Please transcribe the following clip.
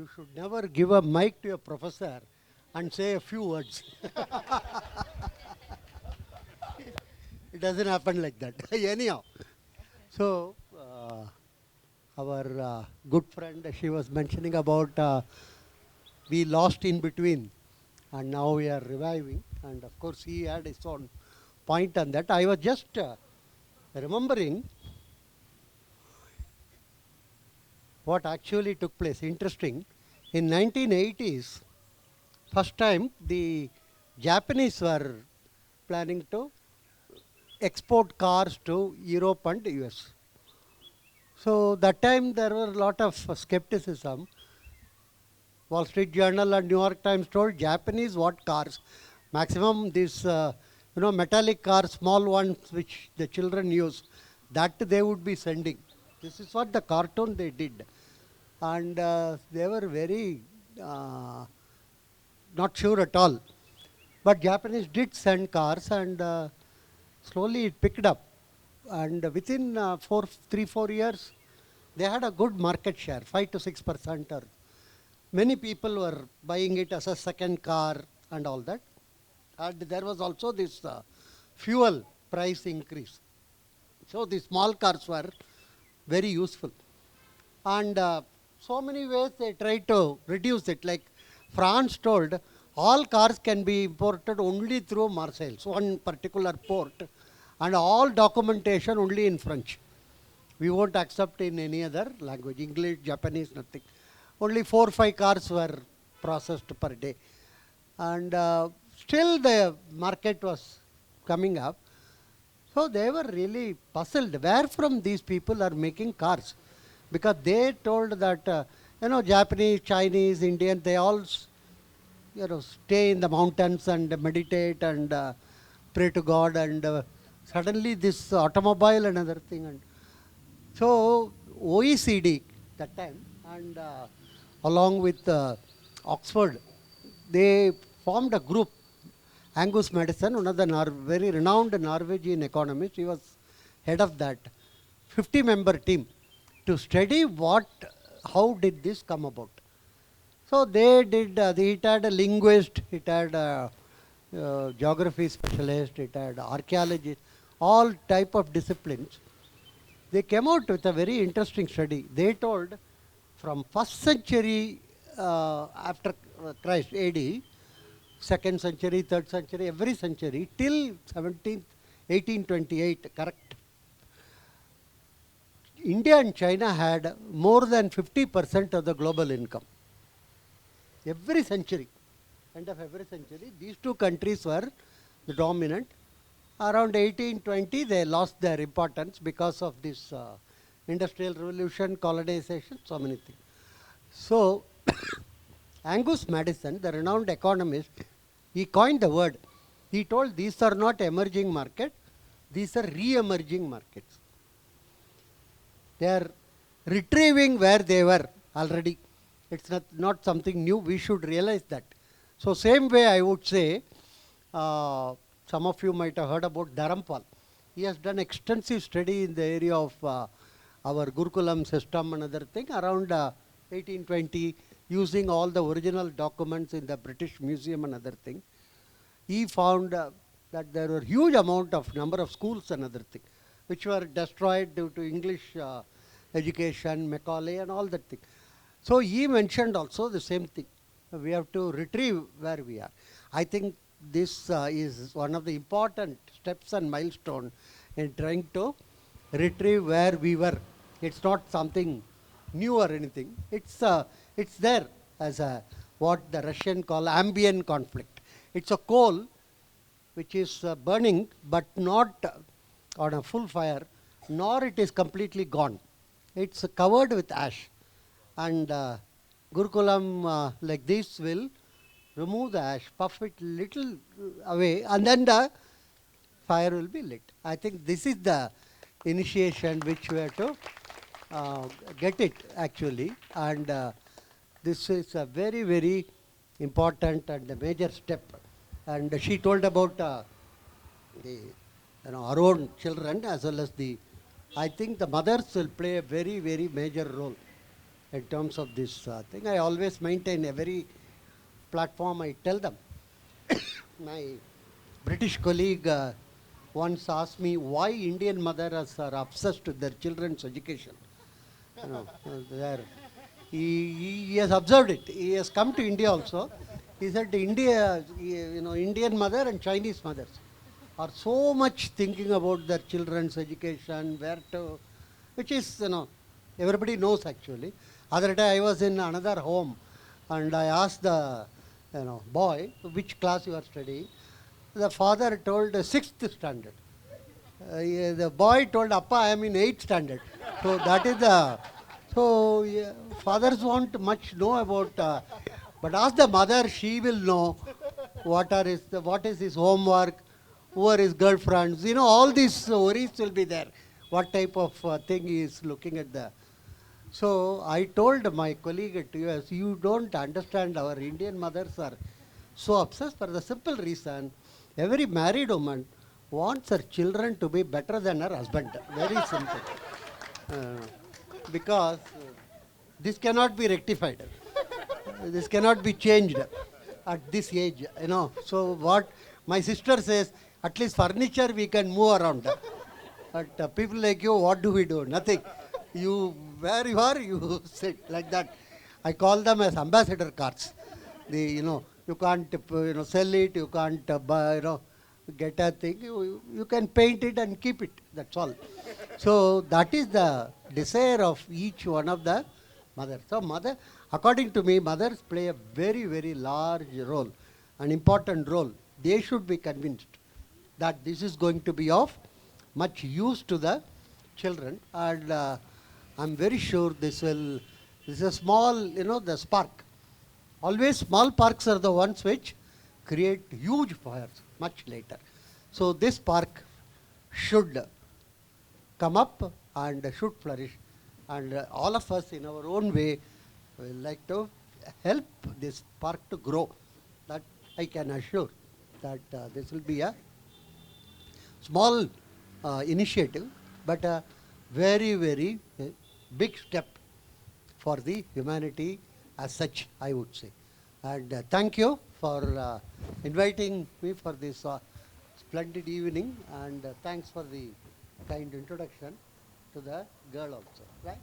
You should never give a mic to a professor and say a few words. It doesn't happen like that. Anyhow, so our good friend, she was mentioning about we lost in between and now we are reviving. And of course, he had his own point on that. I was just remembering what actually took place. Interesting. In 1980s, first time the Japanese were planning to export cars to Europe and US. So that time there were a lot of skepticism. Wall Street Journal and New York Times told Japanese what cars, maximum these metallic cars, small ones which the children use, that they would be sending. This is what the cartoon they did, and they were very not sure at all. But Japanese did send cars, and slowly it picked up. And within 3-4 years, they had a good market share, 5 to 6%. Or many people were buying it as a second car and all that. And there was also this fuel price increase. So the small cars were very useful. And so many ways they tried to reduce it. Like France told, all cars can be imported only through Marseille, so one particular port, and all documentation only in French. We won't accept in any other language, English, Japanese, nothing. Only 4 or 5 cars were processed per day. And still the market was coming up. So they were really puzzled. Where from these people are making cars? Because they told that, Japanese, Chinese, Indian, they all stay in the mountains and meditate and pray to God, and suddenly this automobile and other thing. And so OECD that time, and along with Oxford, they formed a group. Angus Madison, one of the very renowned Norwegian economists, he was head of that 50-member team to study how did this come about. So they did, it had a linguist, it had a geography specialist, it had archaeologist, all type of disciplines. They came out with a very interesting study. They told from 1st century after Christ, AD, 2nd century, 3rd century, every century, till 1828, correct. India and China had more than 50% of the global income. Every century, end of every century, these two countries were the dominant. Around 1820, they lost their importance because of this industrial revolution, colonization, so many things. So, Angus Madison, the renowned economist, he coined the word. He told these are not emerging markets, these are re-emerging markets. They are retrieving where they were already. It's not something new. We should realize that. So same way I would say, some of you might have heard about Dharampal. He has done extensive study in the area of our Gurukulam system and other thing around 1820, using all the original documents in the British Museum and other thing. He found that there were huge number of schools and other thing, which were destroyed due to English education, Macaulay and all that thing. So he mentioned also the same thing. We have to retrieve where we are. I think this is one of the important steps and milestone in trying to retrieve where we were. It's not something new or anything. It's there as what the Russian call ambient conflict. It's a coal which is burning, but not on a full fire, nor it is completely gone. It's covered with ash. And Gurukulam like this will remove the ash, puff it little away, and then the fire will be lit. I think this is the initiation which we have to get it actually, and this is a very, very important and a major step. And she told about our own children as well as I think the mothers will play a very, very major role. in terms of this thing. I always maintain every platform. I tell them. My British colleague once asked me why Indian mothers are obsessed with their children's education. You know, he has observed it. He has come to India also. He said India, Indian mother and Chinese mothers are so much thinking about their children's education, where to, which is, everybody knows actually. Other day I was in another home and I asked the, boy, which class you are studying. The father told 6th standard. The boy told, Appa, I am in 8th standard. So that is the, fathers won't much know about, but ask the mother, she will know what is his homework, who are his girlfriends, all these worries will be there. What type of thing he is looking at the. So I told my colleague at US, you don't understand, our Indian mothers are so obsessed for the simple reason, every married woman wants her children to be better than her husband. Very simple. Because this cannot be rectified. This cannot be changed at this age, So what my sister says, at least furniture we can move around. But people like you, what do we do? Nothing. You, where you are, you sit like that. I call them as ambassador cards. You can't, sell it, you can't buy, get a thing. You can paint it and keep it. That's all. So that is the desire of each one of the mothers. So according to me, mothers play a very, very large role, an important role. They should be convinced that this is going to be of much use to the children, and I'm very sure this is a small, the spark. Always small sparks are the ones which create huge fires much later. So this spark should come up and should flourish, and all of us in our own way will like to help this spark to grow. That I can assure that this will be a small initiative, but a very, very big step for the humanity as such, I would say. And thank you for inviting me for this splendid evening, and thanks for the kind introduction to the girl also. Right?